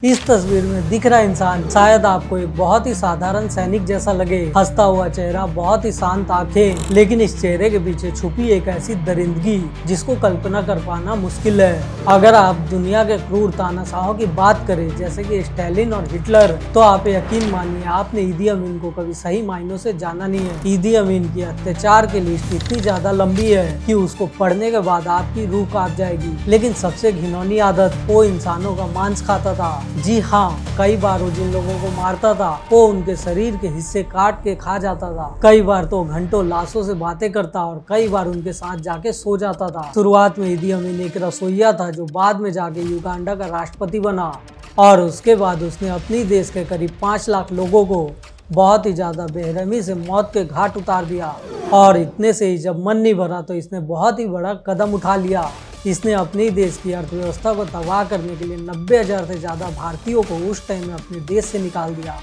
इस तस्वीर में दिख रहा इंसान शायद आपको एक बहुत ही साधारण सैनिक जैसा लगे। हंसता हुआ चेहरा, बहुत ही शांत आंखें, लेकिन इस चेहरे के पीछे छुपी एक ऐसी दरिंदगी जिसको कल्पना कर पाना मुश्किल है। अगर आप दुनिया के क्रूर तानाशाहों की बात करें जैसे कि स्टालिन और हिटलर, तो आप यकीन मानिए आपने ईदी अमीन को कभी सही मायनों से जाना नहीं है। ईदी अमीन की अत्याचार की लिस्ट इतनी ज्यादा लंबी है कि उसको पढ़ने के बाद आपकी रूह कांप जाएगी। लेकिन सबसे घिनौनी आदत, वो इंसानों का मांस खाता था। जी हाँ, कई बार वो जिन लोगों को मारता था वो उनके शरीर के हिस्से काट के खा जाता था। कई बार तो घंटों लाशों से बातें करता और कई बार उनके साथ जाके सो जाता था। शुरुआत में ईदी अमीन एक रसोइया था जो बाद में जाके युगांडा का राष्ट्रपति बना, और उसके बाद उसने अपनी देश के करीब 5 लाख लोगों को बहुत ही ज्यादा बेरहमी से मौत के घाट उतार दिया। और इतने से ही जब मन नहीं भरा तो इसने बहुत ही बड़ा कदम उठा लिया। इसने अपने देश की अर्थव्यवस्था को तबाह करने के लिए 90,000 से ज्यादा भारतीयों को उस टाइम में अपने देश से निकाल दिया।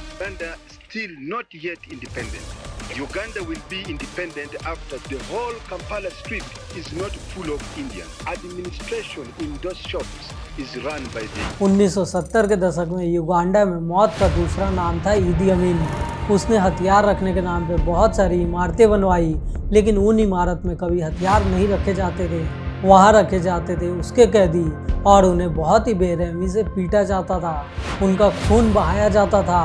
Still not yet independent. Uganda will be independent after the whole Kampala Strip is not full of Indians. Administration in those shops is run by the 1970 के दशक में युगांडा में मौत का दूसरा नाम था ईदी अमीन। उसने हथियार रखने के नाम पे बहुत सारी इमारतें बनवाई, लेकिन उन इमारत में कभी हथियार नहीं रखे जाते थे। वहाँ रखे जाते थे उसके कैदी, और उन्हें बहुत ही बेरहमी से पीटा जाता था, उनका खून बहाया जाता था,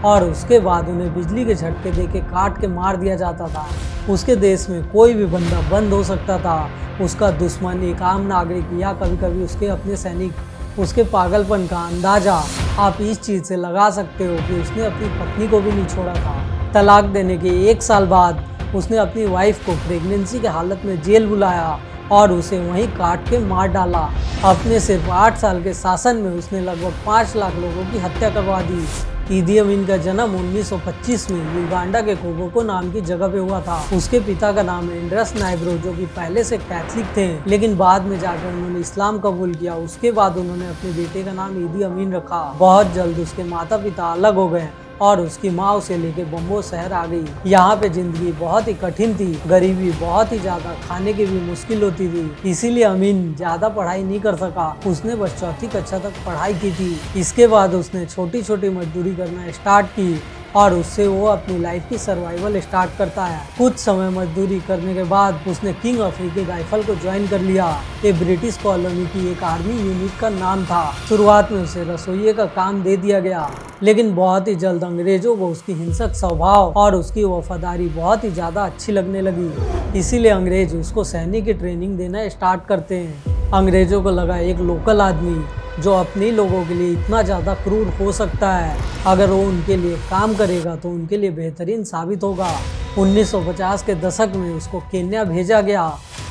और उसके बाद उन्हें बिजली के झटके देके काट के मार दिया जाता था। उसके देश में कोई भी बंदा बंद हो सकता था, उसका दुश्मन एक आम नागरिक या कभी कभी उसके अपने सैनिक। उसके पागलपन का अंदाजा आप इस चीज़ से लगा सकते हो कि उसने अपनी पत्नी को भी नहीं छोड़ा था। तलाक देने के 1 साल बाद उसने अपनी वाइफ को प्रेगनेंसी के हालत में जेल बुलाया और उसे वहीं काट के मार डाला। अपने सिर्फ 8 साल के शासन में उसने लगभग 5 लाख लोगों की हत्या करवा दी। ईदी अमीन का जन्म 1925 में युगांडा के कोगोको नाम की जगह पे हुआ था। उसके पिता का नाम एंड्रस नाइग्रो, जो कि पहले से कैथलिक थे, लेकिन बाद में जाकर उन्होंने इस्लाम कबूल किया। उसके बाद उन्होंने अपने बेटे का नाम ईदी अमीन रखा। बहुत जल्द उसके माता पिता अलग हो गए और उसकी माँ उसे लेके बम्बो शहर आ गई। यहाँ पे जिंदगी बहुत ही कठिन थी, गरीबी बहुत ही ज्यादा, खाने की भी मुश्किल होती थी। इसीलिए अमीन ज्यादा पढ़ाई नहीं कर सका। उसने बस 4वीं कक्षा तक पढ़ाई की थी। इसके बाद उसने छोटी छोटी मजदूरी करना स्टार्ट की और उससे वो अपनी लाइफ की सर्वाइवल स्टार्ट करता है। कुछ समय मजदूरी करने के बाद उसने किंग अफ्रीकी राइफल को ज्वाइन कर लिया। ये ब्रिटिश कॉलोनी की एक आर्मी यूनिट का नाम था। शुरुआत में उसे रसोइये का काम दे दिया गया, लेकिन बहुत ही जल्द अंग्रेजों को उसकी हिंसक स्वभाव और उसकी वफादारी बहुत ही ज्यादा अच्छी लगने लगी। इसीलिए अंग्रेज उसको सैनिक की ट्रेनिंग देना स्टार्ट करते हैं। अंग्रेजों को लगा एक लोकल आदमी जो अपने लोगों के लिए इतना ज़्यादा क्रूर हो सकता है, अगर वो उनके लिए काम करेगा तो उनके लिए बेहतरीन साबित होगा। 1950 के दशक में उसको केन्या भेजा गया।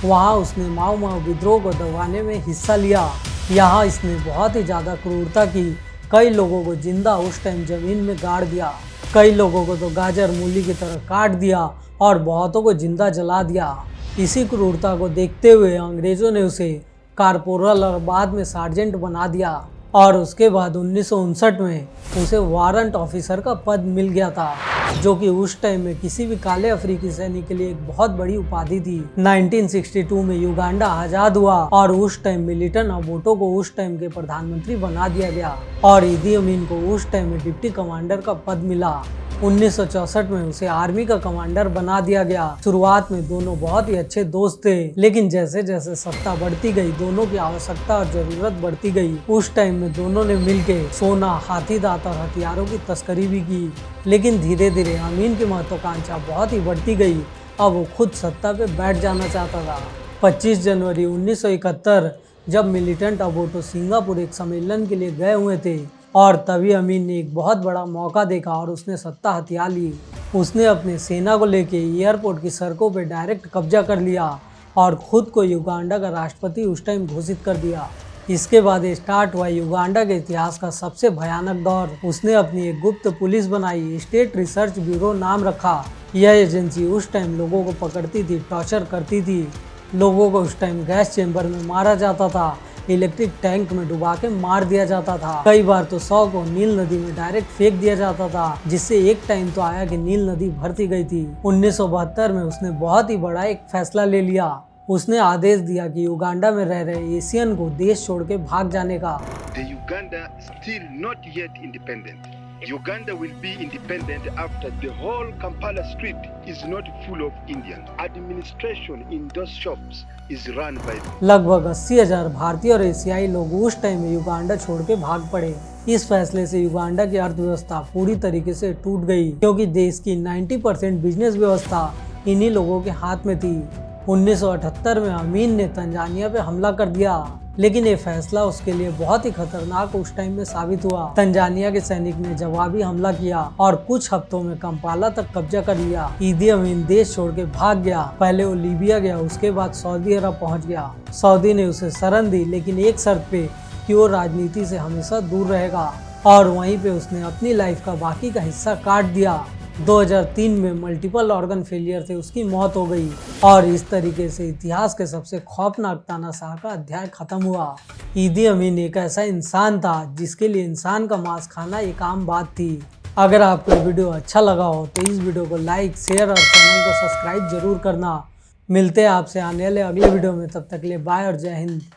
वहाँ उसने माओ विद्रोह को दबाने में हिस्सा लिया। यहाँ इसने बहुत ही ज़्यादा क्रूरता की। कई लोगों को जिंदा उस टाइम ज़मीन में गाड़ दिया, कई लोगों को तो गाजर मूली की तरह काट दिया और बहुतों को जिंदा जला दिया। इसी क्रूरता को देखते हुए अंग्रेज़ों ने उसे कारपोरल और बाद में सार्जेंट बना दिया, और उसके बाद 1959 में उसे वारंट ऑफिसर का पद मिल गया था, जो कि उस टाइम में किसी भी काले अफ्रीकी सैनिक के लिए एक बहुत बड़ी उपाधि थी। 1962 में युगांडा आजाद हुआ और उस टाइम मिलिटन अबोटो को उस टाइम के प्रधानमंत्री बना दिया गया, और ईदी अमीन को उस टाइम में डिप्टी कमांडर का पद मिला। 1964 में उसे आर्मी का कमांडर बना दिया गया। शुरुआत में दोनों बहुत ही अच्छे दोस्त थे, लेकिन जैसे जैसे सत्ता बढ़ती गई, दोनों की आवश्यकता और जरूरत बढ़ती गई। उस टाइम में दोनों ने मिलके सोना, हाथी दांत और हथियारों की तस्करी भी की। लेकिन धीरे धीरे अमीन की महत्वाकांक्षा बहुत ही बढ़ती गई। अब वो खुद सत्ता पे बैठ जाना चाहता था। 25 जनवरी 1971 जब मिलिटेंट अबोटो सिंगापुर एक सम्मेलन के लिए गए हुए थे, और तभी अमीन ने एक बहुत बड़ा मौका देखा और उसने सत्ता हथिया ली। उसने अपने सेना को लेके एयरपोर्ट की सड़कों पे डायरेक्ट कब्जा कर लिया और खुद को युगांडा का राष्ट्रपति उस टाइम घोषित कर दिया। इसके बाद स्टार्ट हुआ युगांडा के इतिहास का सबसे भयानक दौर। उसने अपनी एक गुप्त पुलिस बनाई, स्टेट रिसर्च ब्यूरो नाम रखा। यह एजेंसी उस टाइम लोगों को पकड़ती थी, टॉर्चर करती थी। लोगों को उस टाइम गैस चेंबर में मारा जाता था, इलेक्ट्रिक टैंक में डुबा के मार दिया जाता था। कई बार तो 100 को नील नदी में डायरेक्ट फेंक दिया जाता था, जिससे एक टाइम तो आया कि नील नदी भरती गई थी। 1972 में उसने बहुत ही बड़ा एक फैसला ले लिया। उसने आदेश दिया कि युगांडा में रह रहे एशियन को देश छोड़ के भाग जाने का। The Uganda still not yet independent. Uganda will be independent after the whole Kampala Street is not full of Indians. Administration in those shops is run by लगभग 80,000 भारतीय और एशियाई लोग उस टाइम में युगांडा छोड़ के भाग पड़े। इस फैसले से युगांडा की अर्थव्यवस्था पूरी तरीके से टूट गई, क्योंकि देश की 90% बिजनेस व्यवस्था इन्हीं लोगों के हाथ में थी। 1978 में अमीन ने तंजानिया पे हमला कर दिया, लेकिन ये फैसला उसके लिए बहुत ही खतरनाक उस टाइम में साबित हुआ। तंजानिया के सैनिक ने जवाबी हमला किया और कुछ हफ्तों में कंपाला तक कब्जा कर लिया। ईदी अमीन देश छोड़ के भाग गया। पहले वो लीबिया गया, उसके बाद सऊदी अरब पहुंच गया। सऊदी ने उसे शरण दी, लेकिन एक शर्त पे कि वो राजनीति से हमेशा दूर रहेगा, और वहीं पे उसने अपनी लाइफ का बाकी का हिस्सा काट दिया। 2003 में मल्टीपल ऑर्गन फेलियर से उसकी मौत हो गई, और इस तरीके से इतिहास के सबसे खौफनाक तानाशाह का अध्याय खत्म हुआ। ईदी अमीन एक ऐसा इंसान था जिसके लिए इंसान का मांस खाना एक आम बात थी। अगर आपको ये वीडियो अच्छा लगा हो तो इस वीडियो को लाइक, शेयर और चैनल को सब्सक्राइब जरूर करना। मिलते हैं आपसे आने वाले अगले वीडियो में, तब तक के लिए बाय और जय हिंद।